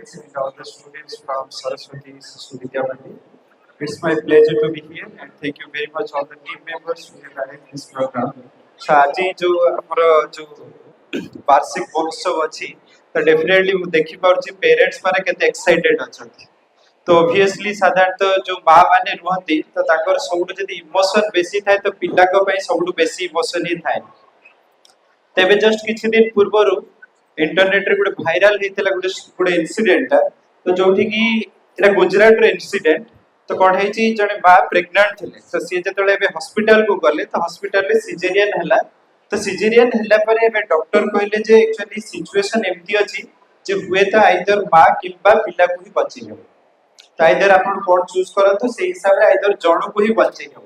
parents and all the students from Saraswati Sri Vidya Mandir. It's my pleasure to be here and thank you very much all the team members who have arranged this program. So आज जो हमारा जो वार्षिक महोत्सव अच्छी तो definitely मु देखि पाउछि पेरेंट्स माने केते एक्साइटेड अछंती तो ऑब्वियसली साधारणतः जो माँ माने रुहंती तो ताकर सबुठु जदी इमोशन बेसी थाए तो पिला को पई सबुठु बेसी इमोशन ही थाए तेबे जस्ट किछि दिन पूर्वरु इंटरनेट रे गुडे भाइरल हेतला गुडे गुडे इंसिडेंट तो जोठी की एटा गुजरात रे इंसिडेंट तो कोन हेची जने माँ प्रेग्नेंट थिले तो सी जेतले बे हॉस्पिटल को गले तो हॉस्पिटल रे सिजेरियन हला तो सिजेरियन हला परे बे डॉक्टर कहले जे एक्चुअली सिचुएशन एम्ति अछि जे हुए तो आइदर माँ किबा पिला को ही बचि हेबो तो आइदर आपण कोड चूज करंतु से हिसाब रे आइदर जण को ही बचि हेबो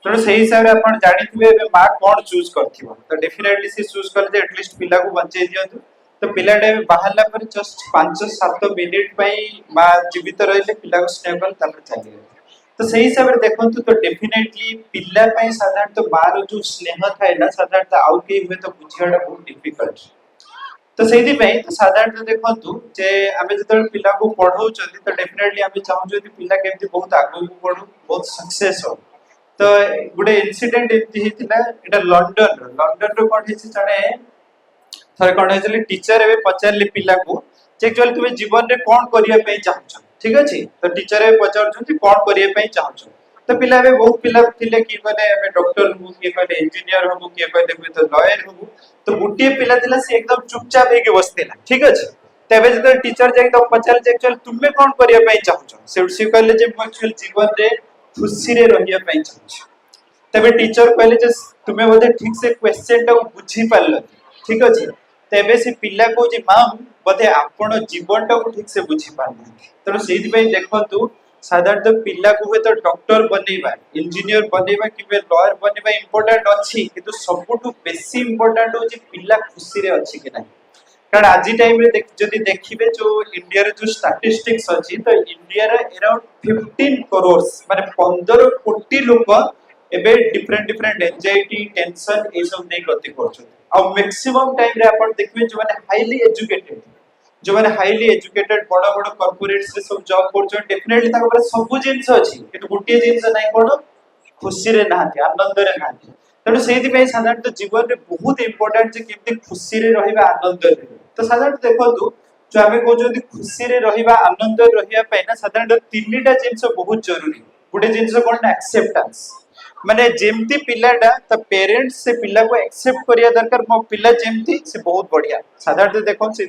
तो से हिसाब रे आपण जानिथिबे बे माँ कोड चूज करथिबो तो डेफिनेटली से चूज कर जे एटलीस्ट पिला को बचै दियंतु तो पिलाटे बाहरला पर जस्ट 5-7 मिनिट पई माँ जीवित रहिले पिला को स्टेबल तापर चली तो सही हिसाब रे देखंतु तो डेफिनेटली पिला पई साधारण तो माँ रो जो स्नेह थाए ना साधारण तो आउ के हुए तो बुझियाडा बहुत डिफिकल्ट तो सेही पई तो साधारण तो देखंतु जे आमे जतल पिला को पढौ चंदी तो डेफिनेटली आमे चाहू जे पिला केमति बहुत आगु को पढु बहुत सक्सेस हो तो गुडे इंसिडेंट एमति हेतिला एटा लंडन रो कोन हेछि जणे थरे कोन हेछि टीचर एबे पचारले पिला को जे एक्चुअली तुमे जीवन रे कोन करिया पई चाहछ ठीक अछि तो टीचर एबे पचारछथि कोन करिया पई चाहछ तो पिला एबे बहुत पिला थिले कि माने एबे डॉक्टर हबु कि कहले इंजीनियर हबु कि कहले तो लॉयर हबु तो गुटिए पिला थिला से एकदम चुपचाप हेके बसतेला ठीक अछि तबे जते टीचर जे एकदम पचार जे एक्चुअली तुमे कोन करिया पई चाहछ से कहले जे एक्चुअली जीवन रे खुशी रे रहिया पई चाहछ तबे टीचर कहले जे तुमे बोधे ठीक से क्वेश्चन टा बुझी पारल ठीक अछि तबे से पिला को जे मां बोधे आपण जीवन टा को ठीक से बुझी पारल तो सेहि पई देखंतु साधारणतः पिला को तो डॉक्टर बनेबा इंजीनियर बनेबा कि लॉयर बनेबा इंपोर्टेंट अछि किंतु सबुठु बेसी इंपोर्टेंट हो जे पिला खुशी रे अछि कि नाही कारण आज टाइम रे जदी देखिबे जो इंडिया रे जो स्टैटिस्टिक्स अछि तो इंडिया रे अराउंड 15 करोड़ माने 15 कोटी लोक एबे डिफरेंट एंजाइटी टेंशन ए सब नै गति करछन आ मैक्सिमम टाइम रे आपण देखबे जो माने हाईली एजुकेटेड जो माने हाईली एजुकेटेड बड़ा बड़ा कॉर्पोरेट्स रे सब जॉब करछन डेफिनेटली ताको पर सब जिंस अछि किंतु गुटिए जिंस नै कोन खुशी रे नाथि आनंद रे नाथि तनो सेहि पे साधारणतः जीवन रे बहुत इंपोर्टेंट जे केमति खुशी रे रहिबा आनंद रे तो साधारणतः देखंतु जो आमे को जदी खुशी रे रहिबा आनंद रे रहिया पे ना साधारणतः तीनटा जिंस बहुत जरूरी गुटे जिंस कोन ना एक्सेप्टेंस माने जेमती पिलाडा त पेरेंट्स से पिला को एक्सेप्ट करिया दरकार मो पिला जेमती से बहुत बढ़िया साधारणतः देखो से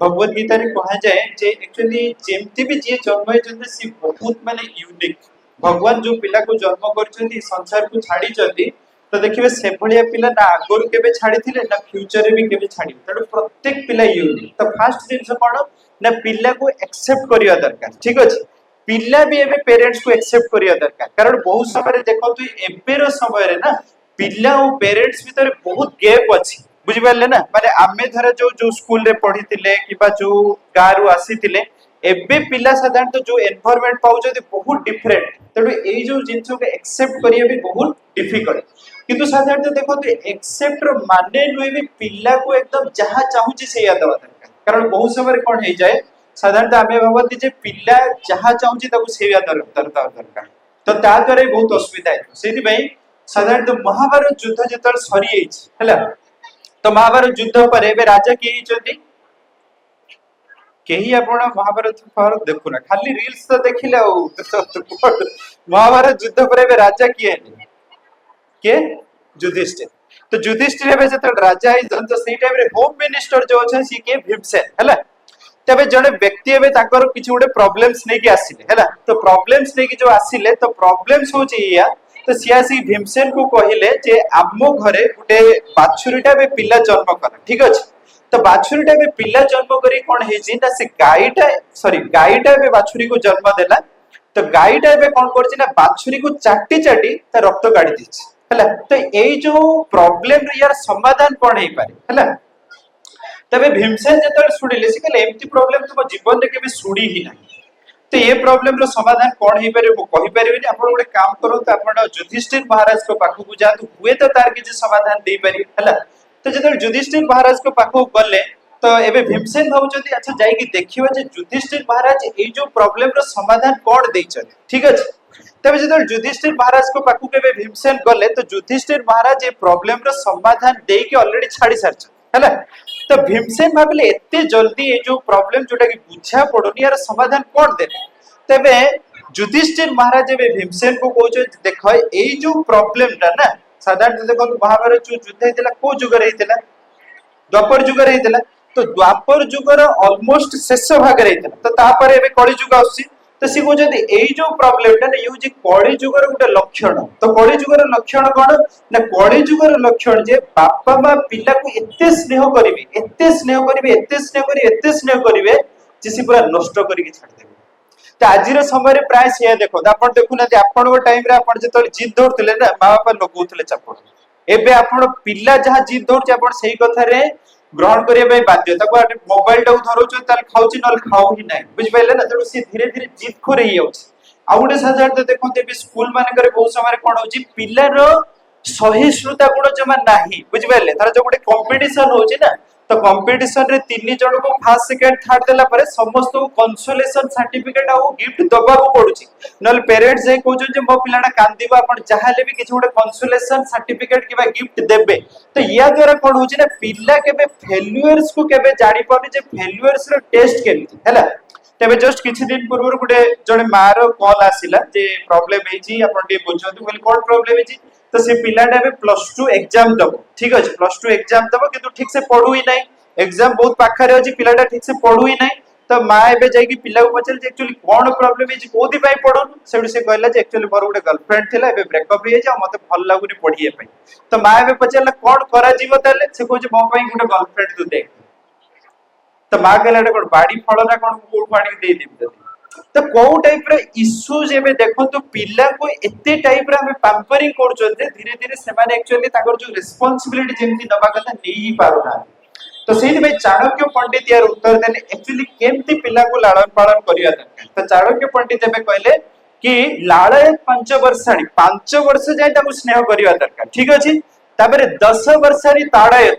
भगवत गीता रे कहा जाए जे एक्चुअली जेमती भी जे जन्म होइछन से बहुत माने यूनिक भगवान जो पिला को जन्म करछन संसार को छाडी जदी तो देखिबे से भलिया पिला ना आगुर केबे छाडी थिले ना फ्यूचर रे भी केबे छाडी तड प्रत्येक पिला यूनिक तो फर्स्ट जिंस कोन ना पिला को एक्सेप्ट करिया दरकार ठीक अछि पिला भी एबे पेरेंट्स को एक्सेप्ट करिया दरकार कारण बहुत समय रे देखो तु एबेर समय रे ना पिला और पेरेंट्स भीतर बहुत गैप अछि बुझि पाले ना माने आमे धरे जो स्कूल रे पढी थिले किबा जो गारू आसी थिले एबे पिला साधारण तो जो एनवायरनमेंट पाउ जदी बहुत डिफरेंट तडो एई जो जिंस को एक्सेप्ट करिया भी बहुत डिफिकल्ट किंतु साधारण तो देखो तो एक्सेप्ट रो माने नुई भी पिला को एकदम जहां चाहू छी से याद दरकार कारण बहुत समय रे कोन हे जाए साधारणतः आमे भाबती जे पिला जहां चाहू छी ताको सेवा दरकार तो ता द्वारा बहुत असुविधा है सेति भाई साधारणतः महाभारत युद्ध जतल सरी एछि हला तो महाभारत युद्ध पर एबे राजा के हिचोती केही आपण महाभारत देखु ना खाली रील्स तो देखिले महाभारत युद्ध पर एबे राजा किए के युधिष्ठिर तो युधिष्ठिर एबे जतल राजा है तो सेही टाइम रे होम मिनिस्टर जो छै सी के भीमसेन हला तबे जने व्यक्ति एबे ताकर किछु उडे प्रॉब्लम्स नै कि आसिले हला तो प्रॉब्लम्स नै कि जो आसिले तो प्रॉब्लम्स हो छै या तो सियासी भीमसेन को कहिले जे आम्मो घरे उडे बाछुरीटा बे पिला जन्म कर ठीक अछि तो बाछुरीटा बे पिला जन्म करी कोन हेछि ना से गाईटा बे बाछुरी को जन्म देला तो गाईटा बे कोन करछि ना बाछुरी को चाटी ता रक्त काढी दिछि हला तो एई जो प्रॉब्लम रे यार समाधान कोन हे पारे हला तबे भीमसेन जतल सुडिले से कहले एम्ति प्रॉब्लम तुम जीवन रे केबे सुडी ही नाही तो ये प्रॉब्लम रो समाधान कोन हे पारे वो कहि पारेबेनी आपण गोटे काम करो तो आपण युधिष्ठिर महाराज को पाखु जातु हुए तो तार के समाधान दे पारी हला तो जतल युधिष्ठिर महाराज को पाखु गले तो एबे भीमसेन भाबुचंदी अच्छा जाई कि देखिबा जे युधिष्ठिर महाराज एई जो प्रॉब्लम रो समाधान कोड दैछन ठीक अछि तबे जदि युधिष्ठिर महाराज को पाखु केबे भीमसेन गले तो युधिष्ठिर महाराज ए प्रॉब्लम रो समाधान देई के ऑलरेडी छाडी सारछ हैला तो भीमसेन भाबिले एते जल्दी ए जो प्रॉब्लम जोटा कि बुझा पडोनी यार समाधान कोड दे तबे युधिष्ठिर महाराज एबे भीमसेन को कहउछ देखो एई जो प्रॉब्लम ता ना साधारण देखो महाभारत जो युद्ध हेतिला को जुगर हेतिला द्वापर जुगर हेतिला तो द्वापर जुगर ऑलमोस्ट शेष भाग रे हेतिला तो तापर एबे कଳି जुग आसी तो सी को जदी एई जो प्रॉब्लम ता ना यूज कଳି जुगर गुटे लक्षण तो कଳି जुगर लक्षण कोन ना कଳି जुगर लक्षण जे बापा मा पिला को एते स्नेह करिवे एते स्नेह करिवे एते स्नेह करिवे एते स्नेह करिवे जे सी पूरा नष्ट करि के छाड़ देबे तो आजिर समय प्राय से देखो आपण देखु ना आपण टाइम रे आपण जतल जिद धरथिले ना मां बापा लगौथिले चापड़ एबे आपण पिला जहा जिद धरछ आपण सही कथा रे ग्रहण करिया बाय बाध्य ताको मोबाइल टा धरौछ ताल खाउची नल खाउ ही नै बुझ पाइले ना तो से धीरे धीरे जिद खोरे ही आउछ आ गुटे साधारण देखते एबे स्कूल माने करे बहुत समय कोन होची पिलार सहिष्णुता गुण जमा नाही बुझ पाइले तार जो गुटे कंपटीशन होची ना तो कंपटीशन रे तीन जण को फर्स्ट सेकंड थर्ड देला परे समस्त को कंसोलेशन सर्टिफिकेट आ गिफ्ट दबा को पडुची नल पेरेंट्स जे कहउछ जे मो पिलाडा कांदीबा आपण चाहले भी किछ गुटे कंसोलेशन सर्टिफिकेट किबा गिफ्ट देबे तो या द्वारा कोन होची ना पिला केबे फेल्युअर्स को केबे जानि पाबे जे फेल्युअर्स रो टेस्ट केमति हैला तबे जस्ट किछि दिन पूर्व गुटे जणे मार कॉल आसिला जे प्रॉब्लम हेची आपण डी बुझंतु बोली कोन प्रॉब्लम हेची तो से पिलाटा बे +2 एग्जाम दबो ठीक अछि +2 एग्जाम दबो किंतु ठीक से पढु ही नै एग्जाम बहुत पाखरे अछि पिलाटा ठीक से पढु ही नै तो मां एबे जाई कि पिला को पचल जे एक्चुअली कोन प्रॉब्लम हेची कोथि पई पढुन सेडु से कहला जे एक्चुअली मोर गुटे गर्लफ्रेंड थिला एबे ब्रेकअप हे जा मते भल लागुनी पढिए पई तो मां एबे पचल कोन करा जीवो ताले से कहू जे मो पई गुटे गर्लफ्रेंड तू देख तो मां कहला कोन बाडी फळ ना कोन कोड पानी दे देबे तो को टाइप रे इश्यूज एबे देखो तो पिल्ला को एते टाइप रे हम पैम्परिंग करछोते धीरे धीरे से माने एक्चुअली ताकर जो रिस्पांसिबिलिटी जेमति दबा कथा नै ही पारो ना तो सेहि में चाणक्य पंडित यार उत्तर देले एक्चुअली केमति पिल्ला को लालन पालन करिया दरकार तो चाणक्य पंडित एबे कहले कि लाळे 5 वर्षाणी 5 वर्ष जाय ताको स्नेह करिया दरकार ठीक अछि ताबरे 10 वर्षाणी ताड़ाय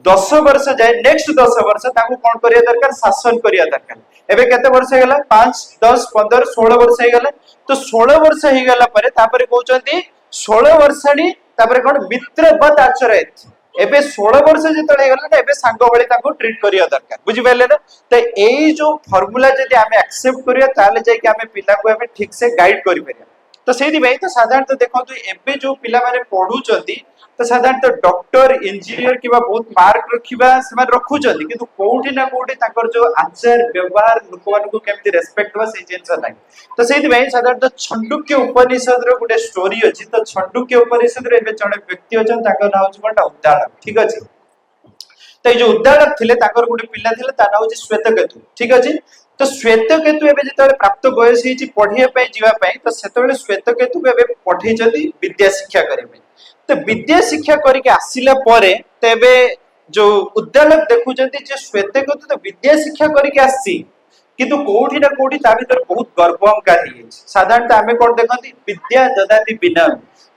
10 वर्ष जाय नेक्स्ट 10 वर्ष ताको कोन करिया दरकार शासन करिया दरकार एबे केते वर्ष हेगला 5 10 15 16 वर्ष हेगला तो 16 वर्ष हेगला परे तापरे कहउचंती 16 वर्षाणी तापरे कोन मित्रवत आचरित एबे 16 वर्ष जेतळे हेगला ना एबे सांग भली ताको ट्रीट करिया दरकार बुझि पाइले ना तो एई जो फार्मूला जदि हमें एक्सेप्ट करिया ताले जाय कि हमें पिला को हमें ठीक से गाइड करि परिया तो सेहि भाई तो साधारणतः देखो एबे जो पिला माने पढुचंती तो साधारणतः डॉक्टर इंजीनियर किबा बहुत मार्क रखिबा से रखुचंती किंतु कोउठी ना कोउठी ताकर जो आचार व्यवहार लोकमान को केमति रेस्पेक्ट बा से जेंस नाही तो सेहि भाई साधारणतः छंडुक्य उपनिषद रो गुटे स्टोरी अछि तो छंडुक्य उपनिषद रे एबे जणे व्यक्ति अछन ताकर नाम अछि कोनटा उद्दालक ठीक अछि तो जो उद्दालक थिले ताकर गुटे पिल्ला थिले ता नाम अछि श्वेतकेतु ठीक अछि तो श्वेतकेतु एबे जेतले प्राप्त बयस हिची पढिया पय जीवा पय तो सेतबेले श्वेतकेतु एबे पठै जदी विद्या शिक्षा करिवे तो विद्या शिक्षा करके आसिला परे तेबे जो उद्दालक देखुचंती जे श्वेतकेतु तो विद्या शिक्षा करके आसी किंतु कोठी ना कोठी ता भीतर बहुत गर्व अहंकार हे साधारणतः हमें कोन देखंती विद्या ददाति बिना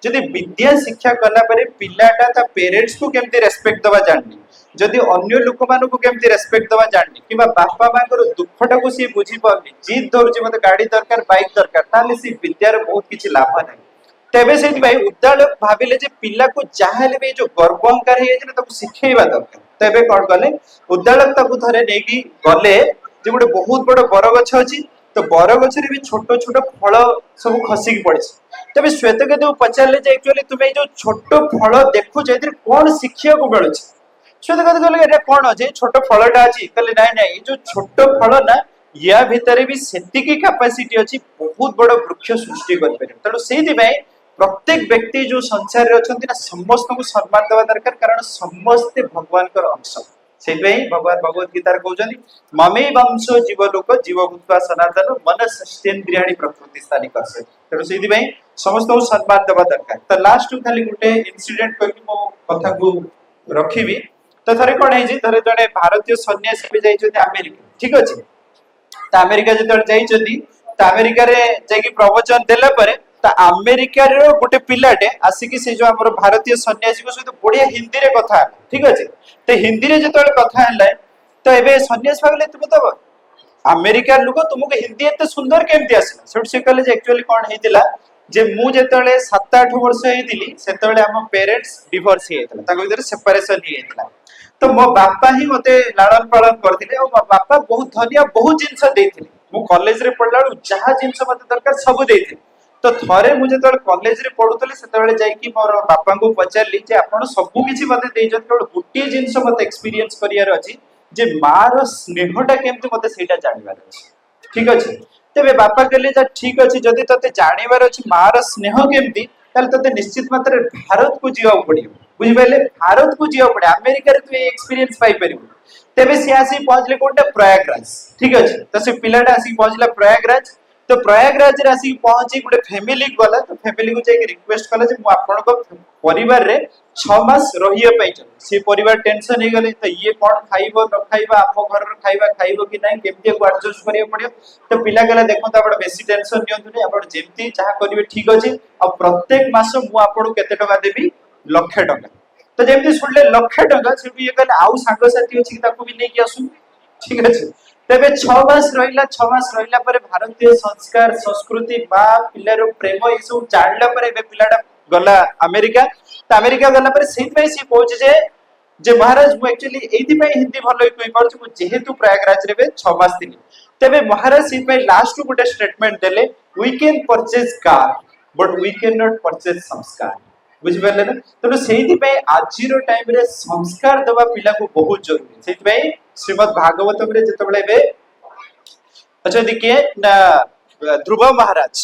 जदी विद्या शिक्षा करला परे पिल्लाटा ता पेरेंट्स को केमते रेस्पेक्ट दवा जाननी जदी अन्य लोक मानु को केमते रेस्पेक्ट दवा जाननी किबा बापा माकर दुखटा को सी बुझी पाबनी जिद धरजे मते गाड़ी दरकार बाइक दरकार ताले सी विद्यार बहुत किछि लाभ नाही तेबे सेति भाई उद्दालक भाबिले जे पिल्ला को चाहले बे जो गर्व अहंकार हे जे ताको सिखेइबा दरकार तेबे कोन गले उद्दालक ताको धरे नेगी गले जे गुटे बहुत बड़ बरगछ अछि तो बरगछ रे भी छोटो छोटो फळ सब खसी के पड़िस तबे श्वेतकेतु पचारले जे एक्चुअली तुमे जो छोटो फळ देखु जे कोन शिक्षा को मिलुछ श्वेतकेतु कहले एटा कोन अछि छोटो फळटा अछि कहले नाही नाही जो छोटो फळ ना या भितरे भी सेति की कैपेसिटी अछि बहुत बड़ वृक्ष सृष्टि कर पारे तनो सेति भाई प्रत्येक व्यक्ति जो संसार रे अछंती ना समस्त को सम्मान देवा दरकार कारण समस्त भगवान कर अंश सेबे भगवान भगवत गीता रे कहउछनी ममे वंशो जीवलोक जीवभूत्वा सनातन मन सस्तेन्द्रियाणि प्रकृति स्थानी करसे तनो सेति भाई समस्त को सम्मान देवा दरकार त लास्ट खाली गुटे इंसिडेंट कहि मो कथा को रखिबी तो थरे कोन हे जे थरे जने भारतीय सन्यासी भी जाई छथि अमेरिका ठीक अछि त अमेरिका जतल जाई छथि त अमेरिका रे जाई कि प्रवचन देला परे त अमेरिका रे गोटे पिलाटे आसी कि से जो हमर भारतीय सन्यासी को सहित बढ़िया हिंदी रे कथा ठीक अछि त हिंदी रे जतल कथा हलै तो एबे सन्यास भागले तुम तो अमेरिका लोक तुमको हिंदी एते सुंदर केमती आसला सेठ से कहले जे एक्चुअली कोन हेतिला जे मु जेतले 7-8 वर्ष हेतिली सेतले हम पेरेंट्स डिवोर्स हेतिला ताको भीतर सेपरेशन हेतिला तो मो बापा ही मते लालन पालन करथिले और मो बापा बहुत धनिया बहुत जिंस देथिले मु कॉलेज रे पढला जहा जिंस मते दरकार सब देथिले तो थरे मु जेतले कॉलेज रे पढुतले सेतले जाई कि मोर बापा को पचारली जे आपण सब किछि मते देजत केवल गुटी जिंस मते एक्सपीरियंस करियार अछि जे मार स्नेहटा केमते मते सेटा जानिबार अछि ठीक अछि तेबे बापा कहले जे ठीक अछि जदी तते जानिबार अछि मार स्नेह केमती ताले तते निश्चित मात्रा भारत को जिया पड़ियो बुझि पाइले भारत को जिया पड़े अमेरिका रे तू एक्सपीरियंस पाई परिबो तेबे से आसी पहुंचले कोटे प्रयागराज ठीक अछि त से पिलाटा आसी पहुंचला प्रयागराज तो प्रयागराज रे आसी पहुंची गुटे फैमिली गला तो फैमिली को जाई रिक्वेस्ट कला जे मु आपन को परिवार रे 6 मास रहिए पाइछ से परिवार टेंशन हे गले तो ये कोन खाइबो न खाइबा आपो घर रो खाइबा खाइबो कि नहीं केमती को एडजस्ट करियो पड़ियो तो पिला गला देखो त आपण बेसी टेंशन नियंतु नै आपण जेमती चाहा करिवे ठीक अछि और प्रत्येक मास मु आपन केते टका देबी लाख टका तो जेमती सुनले लाख टका से भी ये कहले आउ सांग साथी अछि ताको भी नै कि आसु ठीक अछि तेबे 6 मास रहिला पर भारतीय संस्कार संस्कृति बा पिलारो प्रेम ई सब जानला पर बे पिलाटा गला अमेरिका तो अमेरिका गला पर सेत में सी पहुंचे जे महाराज मु एक्चुअली एथि पे हिंदी भलो कहि पारछु मु जेहेतु प्रयागराज रे 6 मास थिनी तेबे महाराज सेत में लास्ट को गुटे स्टेटमेंट देले we can purchase car but we can not purchase sanskar बुझ परले ना तो सेहि पे आजिरो टाइम रे संस्कार दबा पिला को बहुत जरूरी सेति पे श्रीमद् भागवतम रे जतबेले बे अच्छा देखिए ना ध्रुव महाराज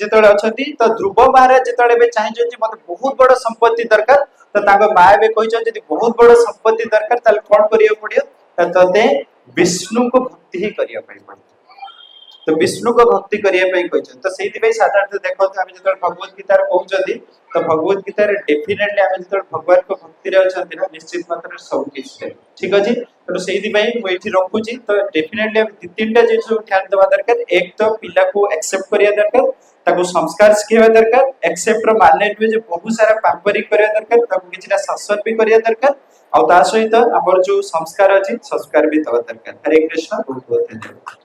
जतबेले अछंती तो ध्रुव महाराज जतबेले बे चाहि जे मते बहुत बड़ संपत्ति दरकार तो ताको माय बे कहि छ जदी बहुत बड़ संपत्ति दरकार ताल कोन करियो पड़ियो तते विष्णु को भक्ति ही करिया पड़ियो तो विष्णु को भक्ति करिया पई कहि छ तो सेति पे साधारण देखो हम जतबेले भगवत गीता रे कहउछथि तो भगवत गीता रे डेफिनेटली हम जतबेले भगवान को भक्ति रे अछंती ना निश्चित मात्रा सब किछ ठीक अछि तो सेति पे मु एठी रखु छी तो डेफिनेटली हम तीनटा जे ध्यान देबा दरकार एक तो पिला को एक्सेप्ट करिया दरकार ताको संस्कार सिखेबा दरकार एक्सेप्ट रो माने जे बहुत सारा पारंपरिक करिया दरकार ताको किछना शासन भी करिया दरकार और ता सहित हमर जो संस्कार अछि संस्कार भी तब दरकार हरे कृष्ण बहुत बहुत धन्यवाद।